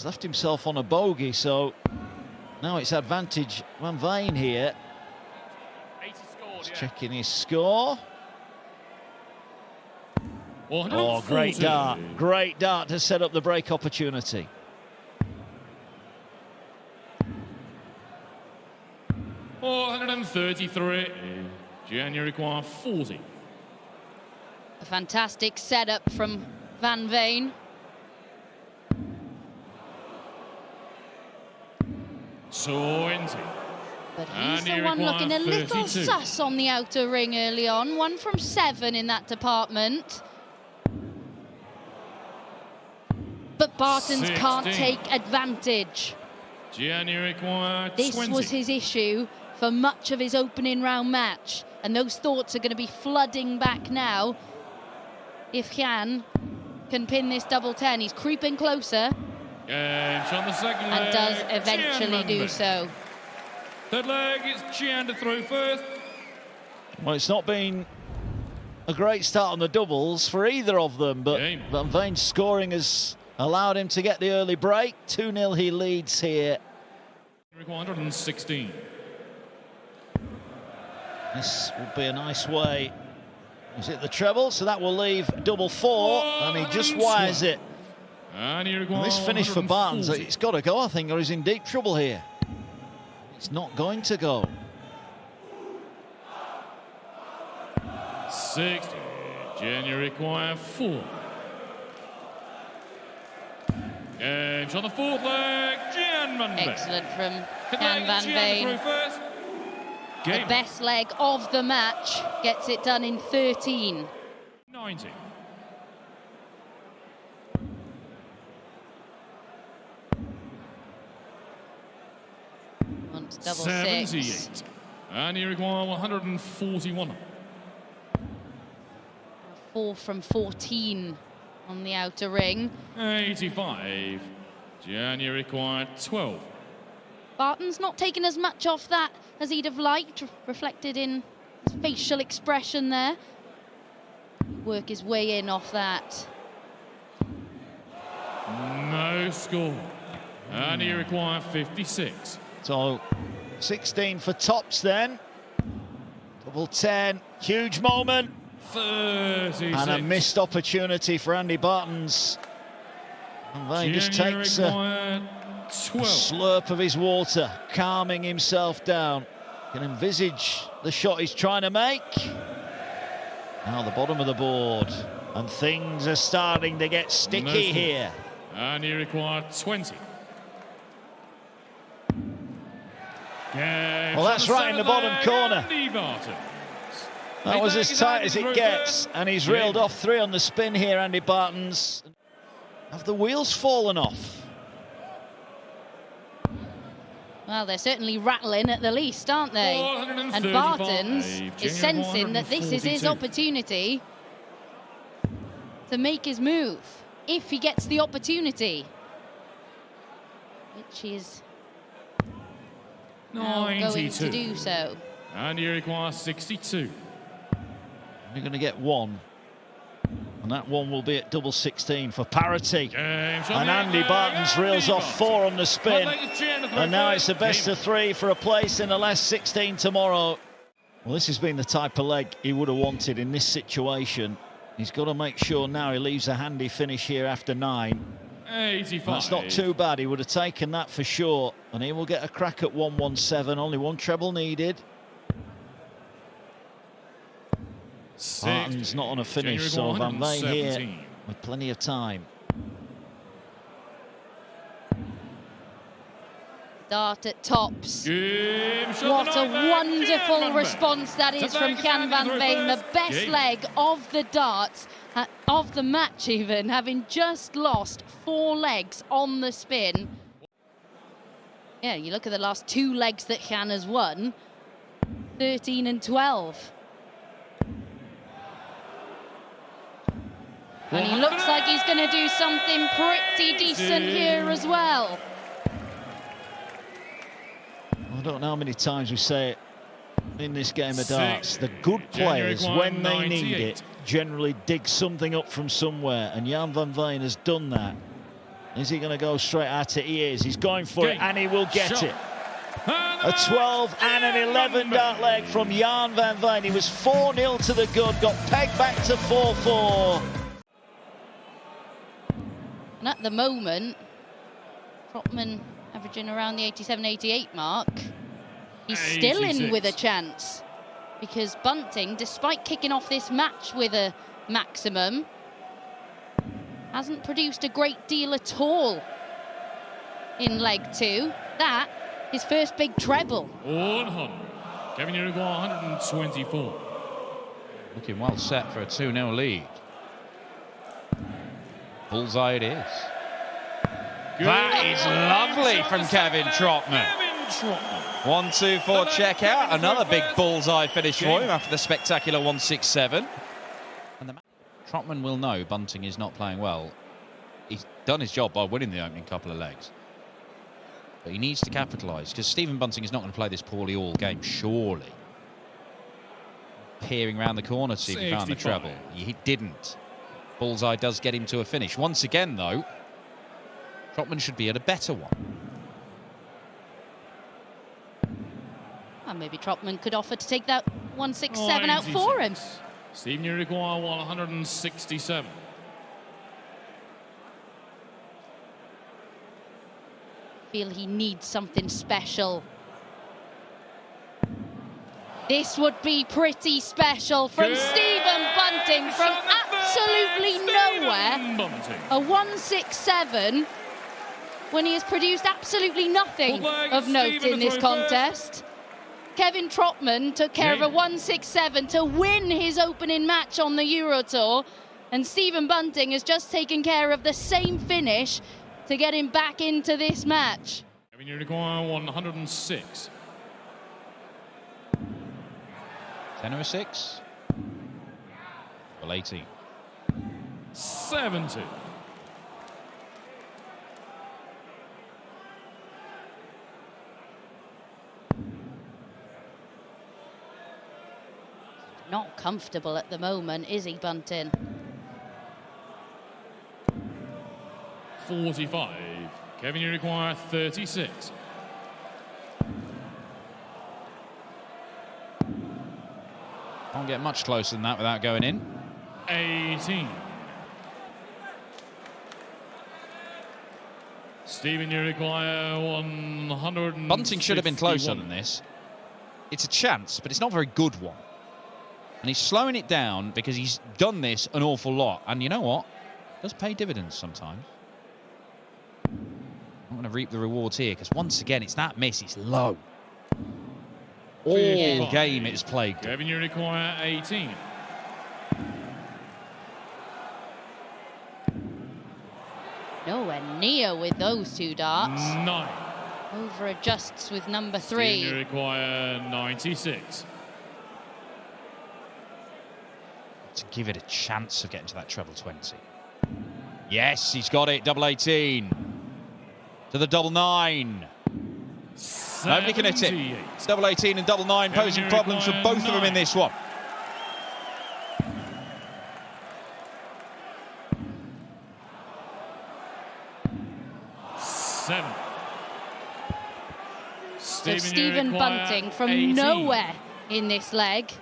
He's left himself on a bogey, so now it's advantage Van Veen here. He's checking his score. Oh, great dart. Great dart to set up the break opportunity. $433. January require 40. A fantastic setup from Van Veen. But he's the one looking a little sus on the outer ring early on. 1 from 7 in that department. But Barton's 16. can't take advantage. This was his issue for much of his opening round match. And those thoughts are going to be flooding back now. If Jan can pin this double 10, he's creeping closer. And does eventually do so. Third leg, it's Jan to throw first. Well, it's not been a great start on the doubles for either of them, but Van Veen's scoring has allowed him to get the early break. 2-0 he leads here. 116. This would be a nice way. Is it the treble? So that will leave double 4, and he just wires it. And this finish for Barton, it's got to go, I think, or he's in deep trouble here. It's not going to go. 60. January require 4. And on the fourth leg, Jan Van Veen. Excellent from Jan Van Veen. The best leg of the match, gets it done in 13. 90. Once double 78. 6. And he requires 141. 4 from 14 on the outer ring. 85. January required 12. Barton's not taken as much off that as he'd have liked, reflected in his facial expression there. Work his way in off that. No score. And he required 56. So 16 for tops then. Double 10, huge moment. 36. And a missed opportunity for Andy Barton's. And he just takes a slurp of his water, calming himself down. Can envisage the shot he's trying to make. Now the bottom of the board, and things are starting to get sticky here. And he required 20. Well, that's right in the bottom corner. That was as tight as it gets, and he's reeled off 3 on the spin here, Andy Barton's. Have the wheels fallen off? Well, they're certainly rattling at the least, aren't they? And Barton's is sensing that this is his opportunity to make his move, if he gets the opportunity. Which is now going to do so. And he requires 62. You're going to get 1. And that one will be at double 16 for parity. And Andy Barton's reels off 4 on the spin. And now it's a best of 3 for a place in the last 16 tomorrow. Well, this has been the type of leg he would have wanted in this situation. He's got to make sure now he leaves a handy finish here after 9. 85. That's not too bad. He would have taken that for sure. And he will get a crack at 117. Only 1 treble needed. Barton's not on a finish, so Van Veen here with plenty of time. Dart at tops. What a wonderful response that is from Jan Van Veen. The best leg of the darts, of the match even, having just lost 4 legs on the spin. Yeah, you look at the last 2 legs that Jan has won, 13 and 12. And he looks like he's going to do something pretty decent here as well. I don't know how many times we say it in this game of darts. The good players, when they need it, generally dig something up from somewhere. And Jan Van Veen has done that. Is he going to go straight at it? He is. He's going for it, and he will get it. A 12 and an 11 dart leg from Jan van Veen. He was 4-0 to the good, got pegged back to 4-4. And at the moment, Stropman averaging around the 87-88 mark. He's still in with a chance, because Bunting, despite kicking off this match with a maximum, hasn't produced a great deal at all in leg 2. That, his first big treble. 100. Kevin Uruguay 124. Looking well set for a 2-0 lead. Bullseye it is. That is lovely from Kevin Trotman. 1-2-4 check out. Another big bullseye finish for him after the spectacular 167. And Trotman will know Bunting is not playing well. He's done his job by winning the opening couple of legs. But he needs to capitalise, because Stephen Bunting is not going to play this poorly all game, surely. Peering round the corner to see if he found the treble. He didn't. Bullseye does get him to a finish. Once again, though, Trotman should be at a better one. And maybe Trotman could offer to take that 167 out for him. Stephen Uruguay 167. Feel he needs something special. This would be pretty special from Stephen Bunting, from absolutely nowhere. A 167 when he has produced absolutely nothing of note in this contest. Kevin Trotman took care of a 167 to win his opening match on the Euro Tour, and Stephen Bunting has just taken care of the same finish to get him back into this match. Kevin Uruguay 106. 10 or 6? Well, 18. 70. Not comfortable at the moment, is he, Bunting? 45. Kevin Uruguay 36. Can't get much closer than that without going in. 18. Stephen Uruguay 100. Bunting should have been closer than this. It's a chance, but it's not a very good one. And he's slowing it down because he's done this an awful lot. And you know what? It does pay dividends sometimes. I'm going to reap the rewards here, because once again, it's that miss. It's low. All game it's played good. Kevin Uruguay 18. Nowhere near with those two darts. 9. Over adjusts with number 3. Stephen Uruguay 96. To give it a chance of getting to that treble 20. Yes, he's got it. Double 18. To the double 9. Nobody can hit it. It's double 18 and double 9 posing problems for both of them in this one. So Stephen Bunting from 18. Nowhere in this leg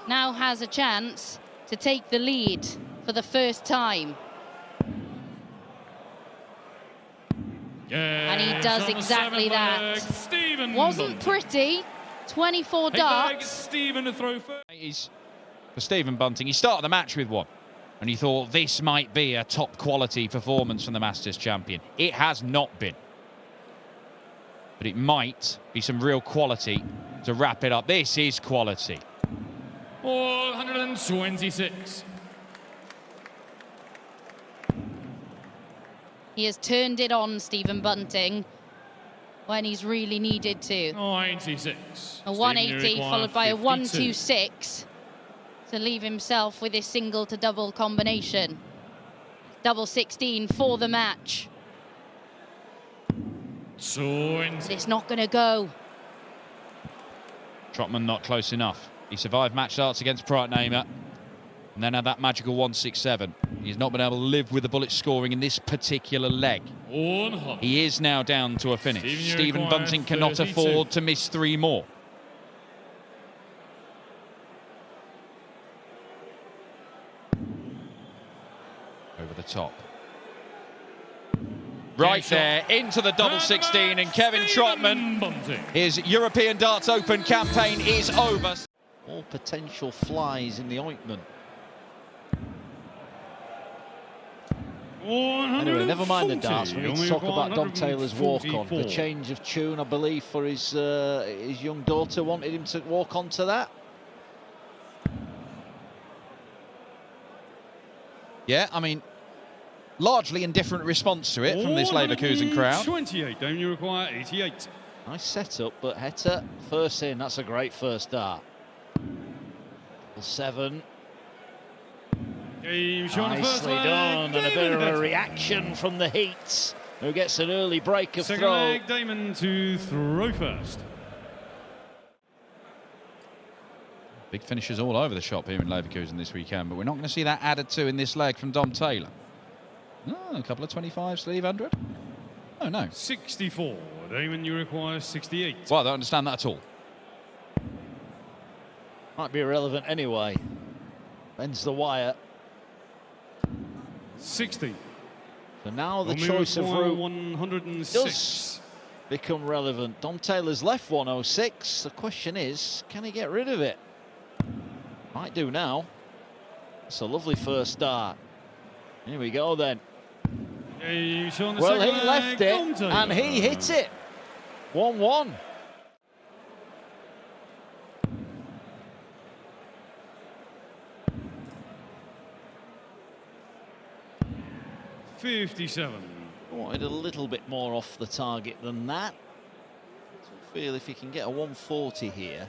now has a chance to take the lead for the first time. And he does exactly that. Wasn't pretty. 24 darts. Stephen to throw first. For Stephen Bunting, he started the match with one, and he thought this might be a top quality performance from the Masters champion. It has not been, but it might be some real quality to wrap it up. This is quality. 126. He has turned it on, Stephen Bunting, when he's really needed to. 96. A 180 followed by a 126 to leave himself with his single to double combination. Double 16 for the match. 20. But it's not going to go. Trotman not close enough. He survived match starts against Prightnamer and then had that magical 167. He's not been able to live with the bullet scoring in this particular leg. He is now down to a finish. Stephen Bunting cannot afford to miss 3 more. Over the top. Right there, into the double 16, and Kevin Trotman, his European Darts Open campaign is over. All potential flies in the ointment. Anyway, never mind the darts. We need to talk about Dom Taylor's walk-on. The change of tune, I believe, for his young daughter. Wanted him to walk on to that. Yeah, I mean, largely indifferent response to it from this Leverkusen crowd. 28, don't you require 88? Nice setup, but Heta first in. That's a great first dart. 7. Nicely done, and a bit of a reaction from the Heats, who gets an early break of Second throw. leg, Damon to throw first. Big finishes all over the shop here in Leverkusen this weekend, but we're not going to see that added to in this leg from Dom Taylor. No, a couple of 25s, leave 100. Oh, no. 64. Damon, you require 68. Well, I don't understand that at all. Might be irrelevant anyway. Bends the wire. 60. So now the choice of route 106. does become relevant. Dom Taylor's left 106. The question is, can he get rid of it? Might do now. It's a lovely first start. Here we go then. Well, he left it and he hit it. 1-1. Wanted a little bit more off the target than that. So I feel if he can get a 140 here.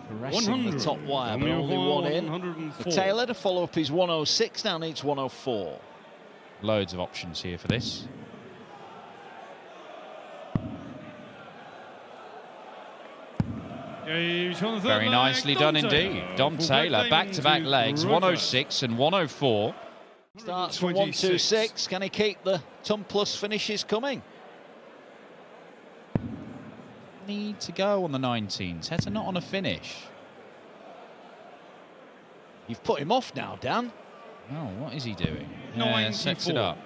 Caressing the top wire, but only one in. For Taylor to follow up his 106, now needs 104. Loads of options here for this. Very nicely done indeed. Dom Taylor, back-to-back legs, 106 and 104. Starts from 126. Can he keep the ton plus finishes coming? Need to go on the 19s. Heta not on a finish. You've put him off now, Dan. Oh, what is he doing? Yeah, sets it up.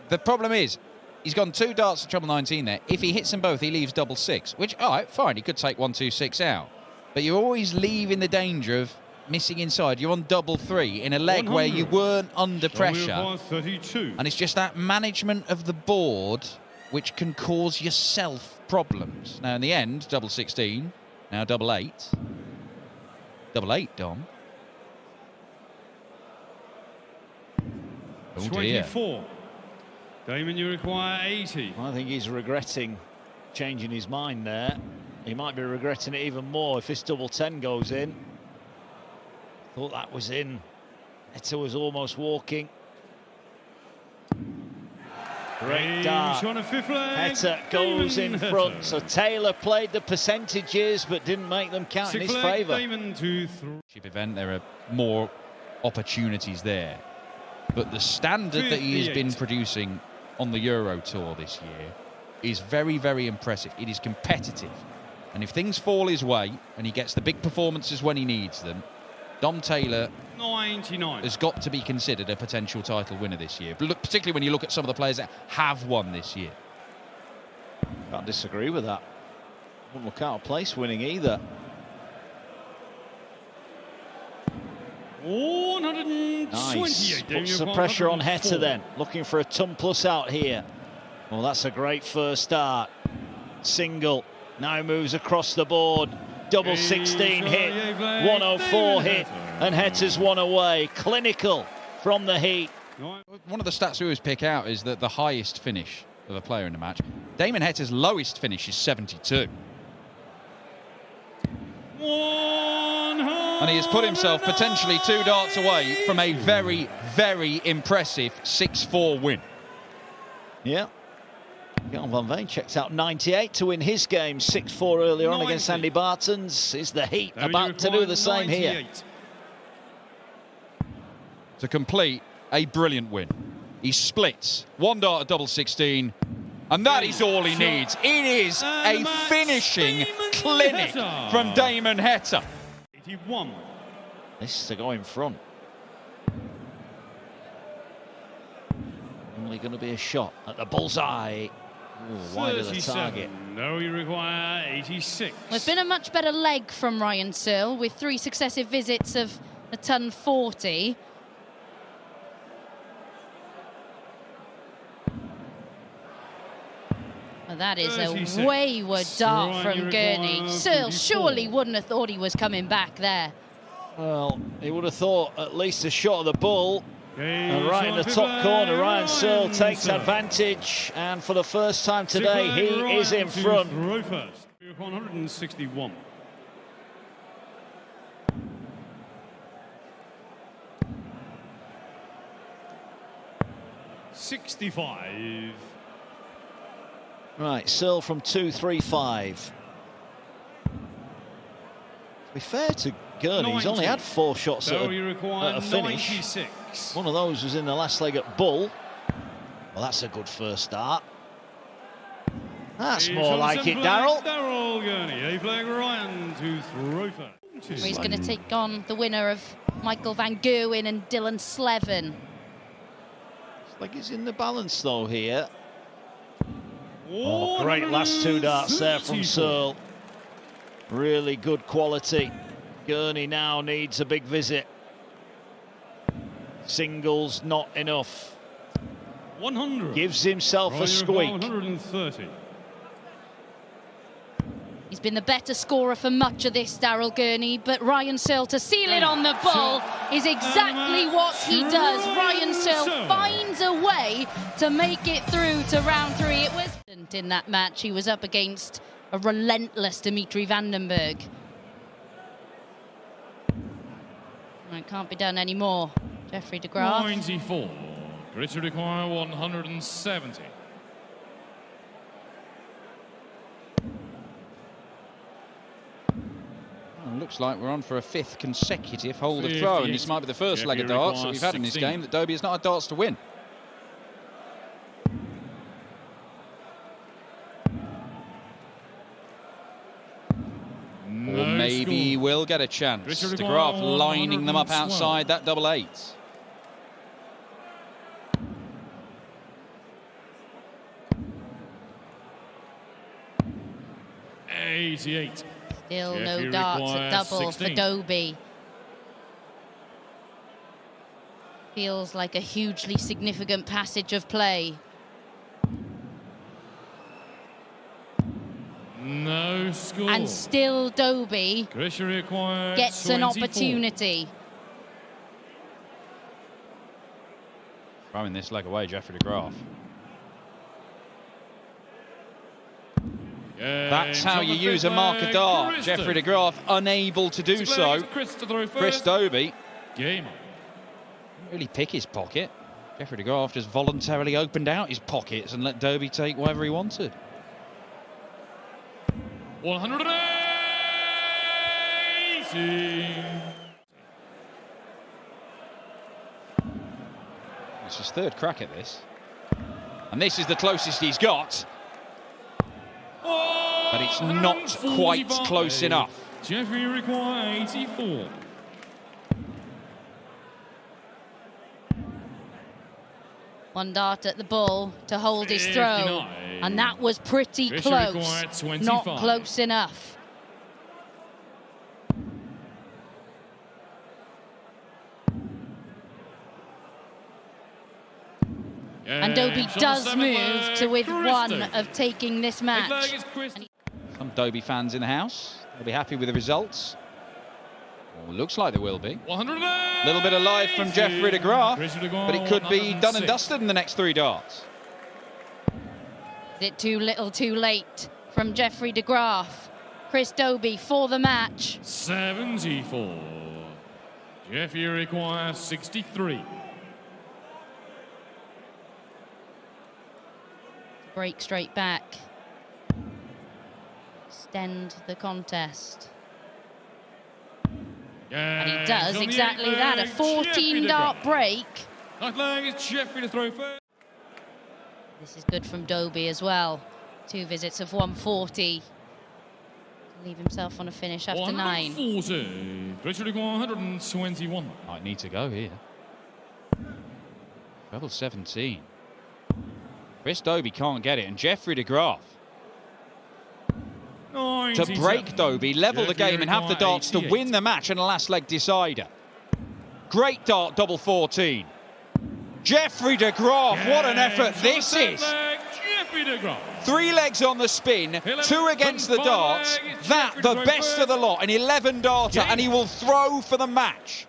The problem is, he's gone 2 darts to treble 19 there. If he hits them both, he leaves double 6, which, all right, fine, he could take 126 out. But you're always leaving the danger of missing inside. You're on double 3 in a leg where you weren't under pressure. And it's just that management of the board which can cause yourself problems. Now, in the end, double 16, now double 8. Double 8, Dom. Oh, 24. Damon, you require 80. I think he's regretting changing his mind there. He might be regretting it even more if this double 10 goes in. Thought that was in. Heta was almost walking. Great dart. Heta goes in front. So Taylor played the percentages but didn't make them count in his favour. Event, there are more opportunities there. But the standard that he has been producing on the Euro Tour this year is very, very impressive. It is competitive. And if things fall his way and he gets the big performances when he needs them, Dom Taylor 99 has got to be considered a potential title winner this year. But look, particularly when you look at some of the players that have won this year. Can't disagree with that. Wouldn't look out of place winning either. 128. Nice. Puts the pressure on Heta then. Looking for a ton plus out here. Well, that's a great first start. Single. Now moves across the board. Double 16 hit. 104 hit. And Heta's one away. Clinical from the Heat. One of the stats we always pick out is that the highest finish of a player in the match. Damon Heta's lowest finish is 72. And he has put himself potentially 2 darts away from a very, very impressive 6-4 win. Yeah. Jan van Veen checks out 98 to win his game 6-4 earlier on against Andy Barton's. Is the Heat about to do the same 98 here? To complete a brilliant win. He splits 1 dart at double 16, and that is all he needs. It is a finishing clinic from Damon Heta. 81. This is to go in front. Only going to be a shot at the bullseye. Ooh, wide of the target. No, you require 86. Well, it's been a much better leg from Ryan Searle with 3 successive visits of a ton 40. Well, that is 36. A wayward dart from Gurney. Searle surely wouldn't have thought he was coming back there. Well, he would have thought at least a shot of the bull. And right in the top corner, Ryan Searle takes advantage, and for the first time today, he is in front. 161. $65. Right, Searle from 2-3-5. To be fair to Gurney, he's only had 4 shots at a finish. 96. One of those was in the last leg at Bull. Well, that's a good first start. That's more like it, Daryl. Daryl Gurney, A-flag Ryan to throw first. He's going to take on the winner of Michael van Gerwen and Dylan Slevin. It's like he's in the balance, though, here. Oh, great last 2 darts there from Searle. Really good quality. Gurney now needs a big visit. Singles not enough. 100. Gives himself a squeak. 130. He's been the better scorer for much of this, Daryl Gurney, but Ryan Searle to seal it on the bull is exactly what he does. Ryan Searle finds a way to make it through to round 3. It was in that match. He was up against a relentless Dimitri Vandenberg. It can't be done anymore. Jeffrey de Graaf. 94. Richard require 170. Well, looks like we're on for a 5th consecutive hold of throw, and this might be the first leg of darts that we've had in this game that Doby has not had darts to win. Or maybe he will get a chance. De Graaf lining them up outside that double 8. $88. Still no darts at double 16. For Doby. Feels like a hugely significant passage of play. No score. And still Doby gets an opportunity. Throwing this leg away, Jeffrey de Graaf. That's how you use a marker dart. Jeffrey de Graaf unable to do so. Chris Doby didn't really pick his pocket. Jeffrey de Graaf just voluntarily opened out his pockets and let Doby take whatever he wanted. 180. It's his 3rd crack at this. And this is the closest he's got. But it's not quite close enough. Jeffrey require 84. One dart at the bull to hold his throw. And that was pretty close. Not close enough. And Doby does move to with one of taking this match. Some Doby fans in the house, they'll be happy with the results. Well, looks like they will be. A little bit of life from Jeffrey de Graaf, but it could be done and dusted in the next 3 darts. Is it too little too late from Jeffrey de Graaf? Chris Doby for the match. 74. Jeffrey requires 63. break straight back. Extend the contest. And he does exactly that, a 14-dart break. That leg is Jeffrey to throw first. This is good from Doby as well. 2 visits of 140. To leave himself on a finish after 9. 140. Richard 121. Might need to go here. Level 17. Chris Doby can't get it, and Jeffrey de Graaf to break Doby, level the game and have the darts to win the match and a last leg decider. Great dart, double 14. Jeffrey de Graaf, what an effort this is. 3 legs on the spin, 2 against the darts. That, the best of the lot, an 11-darter, and he will throw for the match.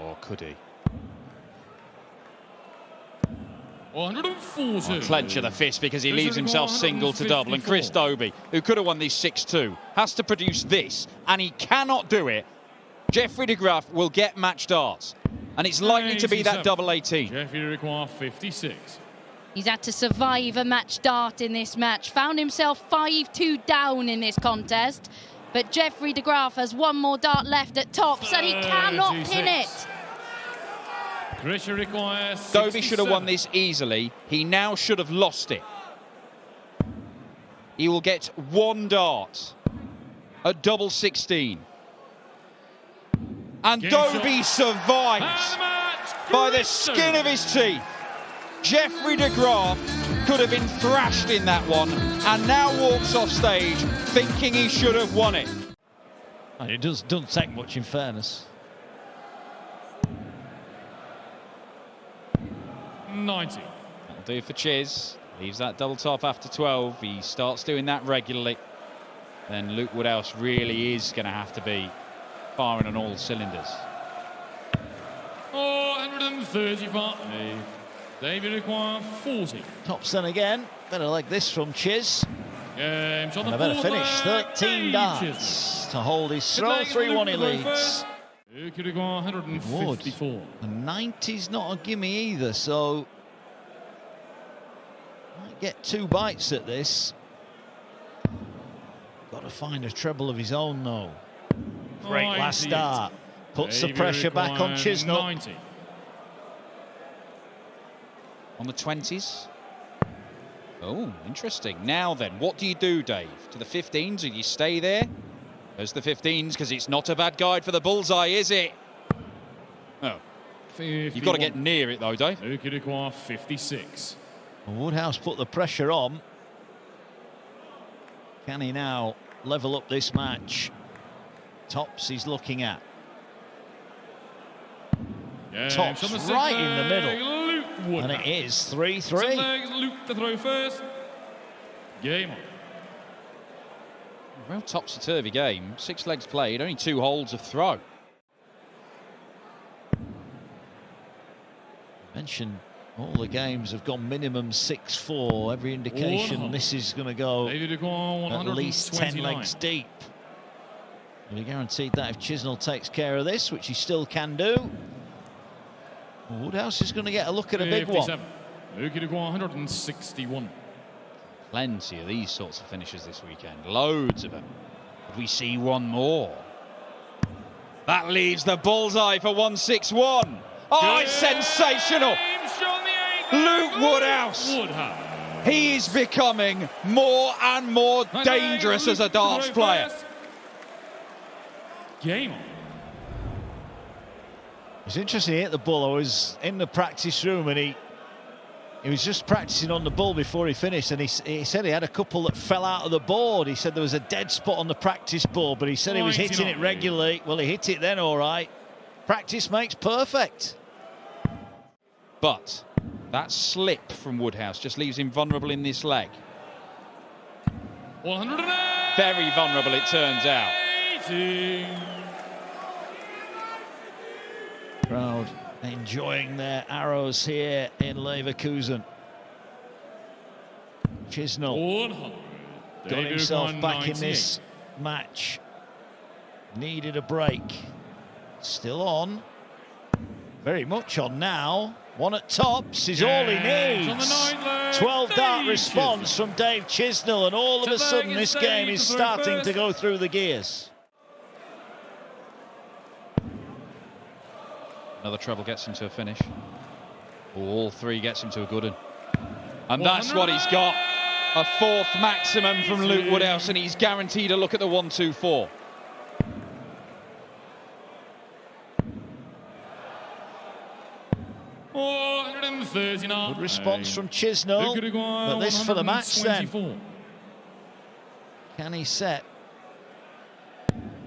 Or could he? 140. Clench of the fist because he leaves himself single to double. And Chris Doby, who could have won these 6-2, has to produce this, and he cannot do it. Jeffrey de Graaf will get match darts, and it's likely to be that double 18. Jeffrey de Graaf 56. He's had to survive a match dart in this match. Found himself 5-2 down in this contest. But Jeffrey de Graaf has 1 more dart left at tops, and he cannot pin it. Doby should have won this easily. He now should have lost it. He will get 1 dart at double 16. And Doby survives by the skin of his teeth. Jeffrey de Graaf could have been thrashed in that one and now walks off stage thinking he should have won it. And it doesn't take much, in fairness. 90. That'll do for Chiz. Leaves that double top after 12. He starts doing that regularly. Then Luke Woodhouse really is going to have to be firing on all cylinders. 135. David requires 40. Tops then again. Better like this from Chiz. And a better finish. 13 darts to hold his throw. 3-1 he leads. 154. The 90's not a gimme either, so might get 2 bites at this. Got to find a treble of his own though. Great last start. Puts the pressure back on Chisnall. 90. On the 20s. Oh, interesting. Now then, what do you do, Dave? To the 15s, do you stay there? There's the 15s, because it's not a bad guide for the bullseye, is it? Oh. 51. You've got to get near it, though, Dave. 56. Woodhouse put the pressure on. Can he now level up this match? Tops he's looking at. Tops right in the middle. And it is 3-3. Luke to throw first. Game on. Real topsy-turvy game. 6 legs played, only 2 holes of throw. Mentioned all the games have gone minimum 6-4. Every indication this is going to go at least 10 legs deep. And you're guaranteed that if Chisnall takes care of this, which he still can do. Woodhouse is going to get a look at a big one. 161. Plenty of these sorts of finishes this weekend. Loads of them. Could we see one more? That leaves the bullseye for 161. Oh, it's sensational. Luke Woodhouse. He is becoming more and more dangerous as a darts player. Game on. It's interesting, he hit the ball. I was in the practice room and he was just practicing on the ball before he finished, and he said he had a couple that fell out of the board. He said there was a dead spot on the practice board, but he said he was hitting it regularly. Well, he hit it then all right. Practice makes perfect. But that slip from Woodhouse just leaves him vulnerable in this leg. 108. Very vulnerable, it turns out. 80. Crowd enjoying their arrows here in Leverkusen. Chisnall got himself back in this match. Needed a break. Still on. Very much on now. One at tops is all he needs. 12 dart response from Dave Chisnall, and all of a sudden this game is starting to go through the gears. Another treble gets him to a finish. All three gets him to a good one. And that's what he's got. A fourth maximum from Luke Woodhouse, and he's guaranteed a look at the 1-2-4. Good response from Chisnall, but this for the match then. Can he set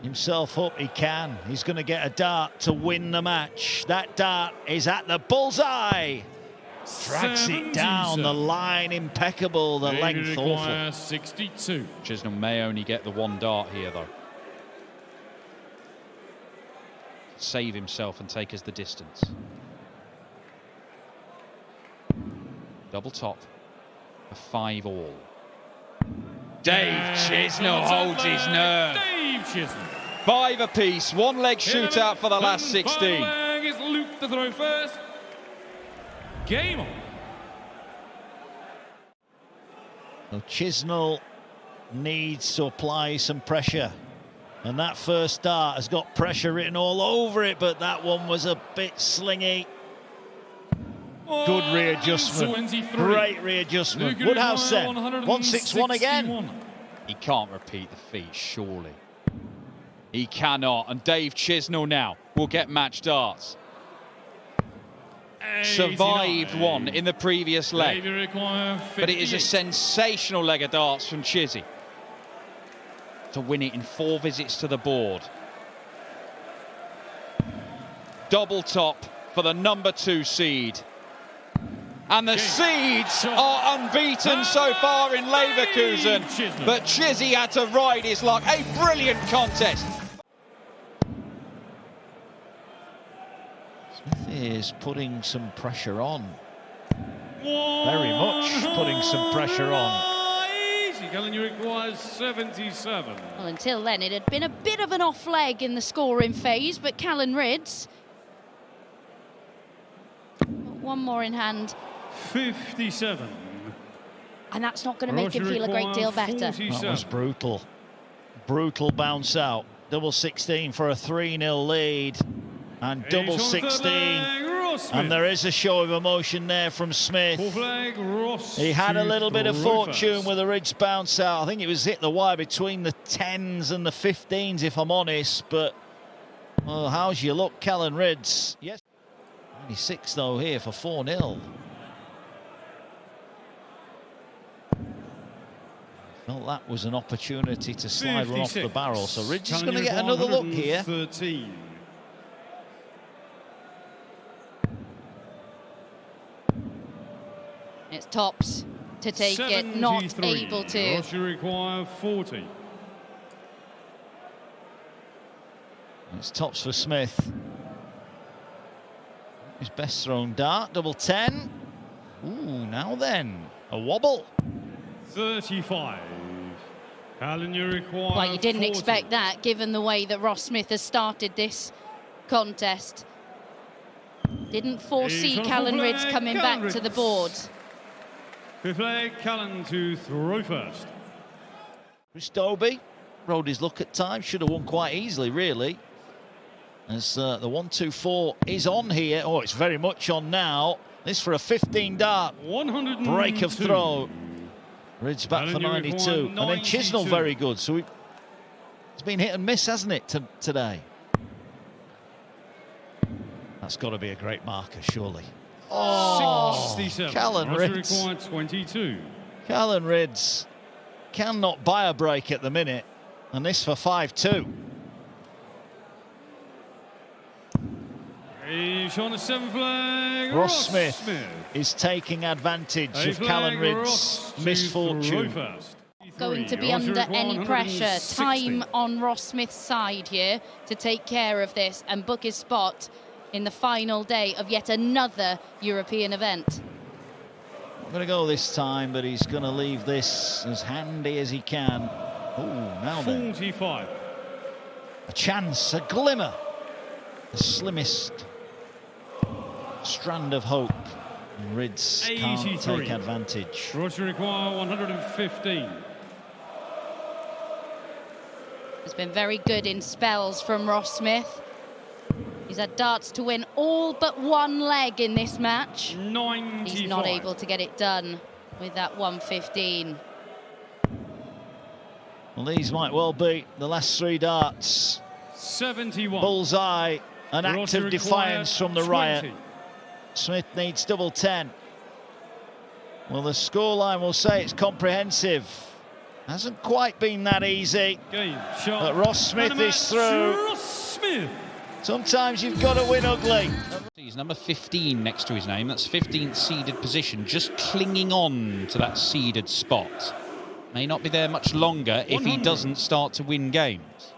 himself up? He can. He's going to get a dart to win the match. That dart is at the bullseye. Drags it down the line, impeccable, the length awful. 62. Chisnall may only get the one dart here though. Save himself and take us the distance. Double top, a 5-all. Dave Chisnall holds his nerve. Dave Chisnall. 5 apiece, one leg shootout for the last 16. It's Luke to throw first. Game on. Well, Chisnall needs to apply some pressure, and that first dart has got pressure written all over it, but that one was a bit slingy. Good readjustment, great readjustment. Woodhouse then, 161 again. He can't repeat the feat, surely. He cannot, and Dave Chisnall now will get match darts. Survived one in the previous leg, but it is a sensational leg of darts from Chizzy to win it in 4 visits to the board. Double top for the number 2 seed. And the seeds are unbeaten so far in Leverkusen, but Chizzy had to ride his luck. A brilliant contest. Smith is putting some pressure on. Very much putting some pressure on. You requires 77. Well, until then, it had been a bit of an off leg in the scoring phase, but Callan Reid's one more in hand. 57. And that's not going to make him feel a great deal better. That was brutal. Brutal bounce out. Double 16 for a 3-0 lead. And double 16. And there is a show of emotion there from Smith. He had a little bit of fortune with a ridge bounce out. I think it was hit the wire between the 10s and the 15s, if I'm honest. But, well, how's your luck, Callan Reid's? Yes. 96 though here for 4-0. Felt that was an opportunity to slide one off the barrel. So Ridge is going to get another look here. 13. It's tops to take it, not able to. Russia require 40. It's tops for Smith. His best thrown dart, double 10. Ooh, now then, a wobble. 35. Callan, you require Well, you didn't 40. expect that, given the way that Ross Smith has started this contest. Didn't foresee Callan Reid's coming back to the board. Fifth leg, Callan to throw first. Doby rode his luck at times, should have won quite easily, really. As the 1-2-4 is on here. Oh, it's very much on now. This for a 15 dart. 102. Break of throw. Ridge back for 92. And then Chisnall very good. So it's been hit and miss, hasn't it, today? That's got to be a great marker, surely. Oh, 67. Callan Reid. 22. Callan Reid cannot buy a break at the minute. And this for 5-2. He's on the 7th flag. Ross Smith is taking advantage of Callan Reid's misfortune. Going to be under any pressure. Time on Ross Smith's side here to take care of this and book his spot in the final day of yet another European event. Not going to go this time, but he's going to leave this as handy as he can. Oh, now then. 45. A chance, a glimmer. The slimmest strand of hope. And Rids can't take advantage. Russia require 115. It's been very good in spells from Ross Smith. He's had darts to win all but one leg in this match. 95. He's not able to get it done with that 115. Well, these might well be the last 3 darts. 71. Bullseye, an act of defiance from the 20. Riot. Smith needs double 10. Well, the scoreline will say it's comprehensive. Hasn't quite been that easy. Game, shot. But Ross Smith is through. Ross Smith. Sometimes you've got to win ugly. He's number 15 next to his name. That's 15th seeded position, just clinging on to that seeded spot. May not be there much longer if he doesn't start to win games.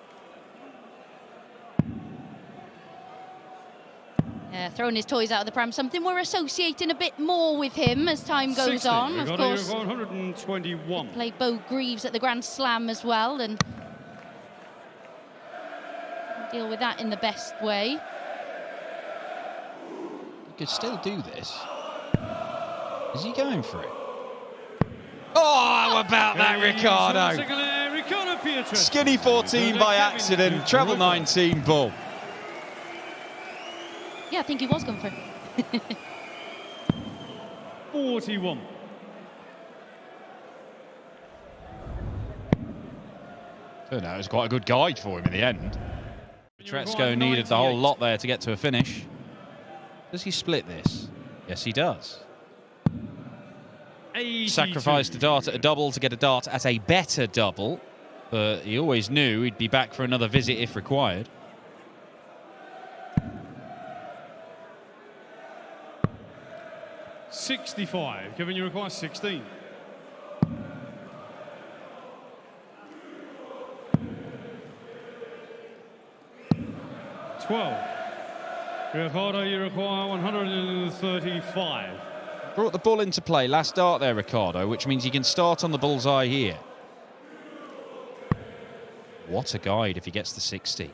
Throwing his toys out of the pram, something we're associating a bit more with him as time goes 60. on. Of course, 121. played Bo Greaves at the Grand Slam as well, and deal with that in the best way. He could still do this. Is he going for it? Oh, how about that, Ricardo? Skinny 14 by accident, treble 19 ball. Yeah, I think he was going for it. 41. Turned out it was quite a good guide for him in the end. Petretsko needed the whole lot there to get to a finish. Does he split this? Yes, he does. 82. Sacrificed a dart at a double to get a dart at a better double, but he always knew he'd be back for another visit if required. $65. Kevin, you require 16. Ricardo, you require 135. Brought the ball into play last dart there, Ricardo, which means he can start on the bullseye here. What a guide if he gets the 60.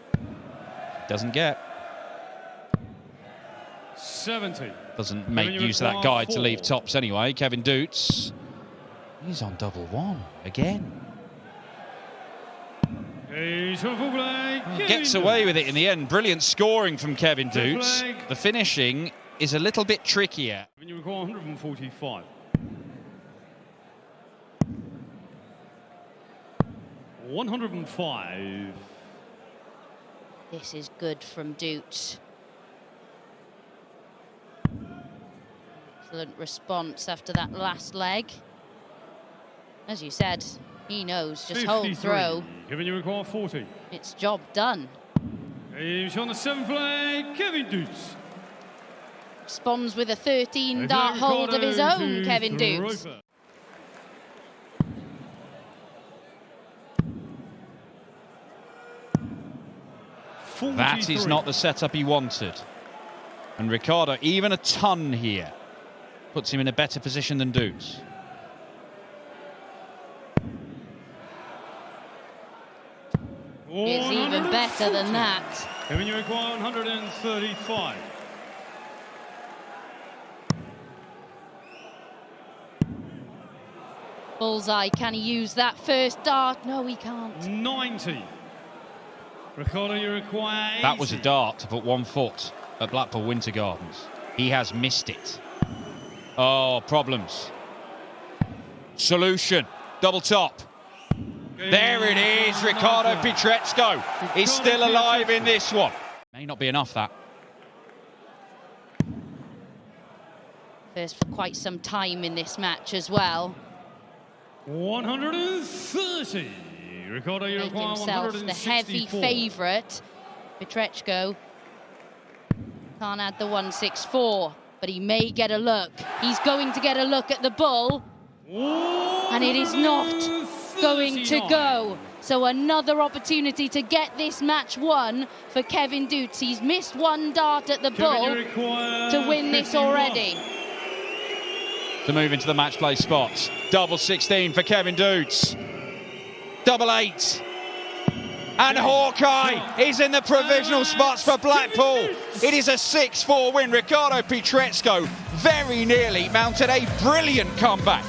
Doesn't get. 70. Doesn't make use of that guide to leave tops anyway. Kevin Doots. He's on double 1 again. Gets away with it in the end. Brilliant scoring from Kevin Doots. The finishing is a little bit trickier. You require 145. 105. This is good from Doots. Excellent response after that last leg. As you said, he knows, just hold throw. Kevin, you require 40. It's job done. He's on the 7th leg, Kevin Doots. Responds with a 13 dart hold of his own, Kevin Doots. That is not the setup he wanted. And Ricardo, even a ton here, puts him in a better position than Doots. It's even better than that. Kevin, you require 135. Bullseye, can he use that first dart? No, he can't. 90. Ricardo, you require 80. That was a dart to put 1 foot at Blackpool Winter Gardens. He has missed it. Oh, problems. Solution. Double top. There it is. Ricardo Petretsko is still alive in this one. May not be enough, that. First for quite some time in this match as well. 130. Ricardo, you Making require himself the heavy favourite. Petretsko can't add the 164, but he may get a look. He's going to get a look at the bull, and it is not going to go. So another opportunity to get this match won for Kevin Doots. He's missed 1 dart at the bull to win this already. To move into the match play spots. Double 16 for Kevin Doots. Double 8. And Hawkeye is in the provisional spots for Blackpool. It is a 6-4 win. Ricardo Pietrezco very nearly mounted a brilliant comeback.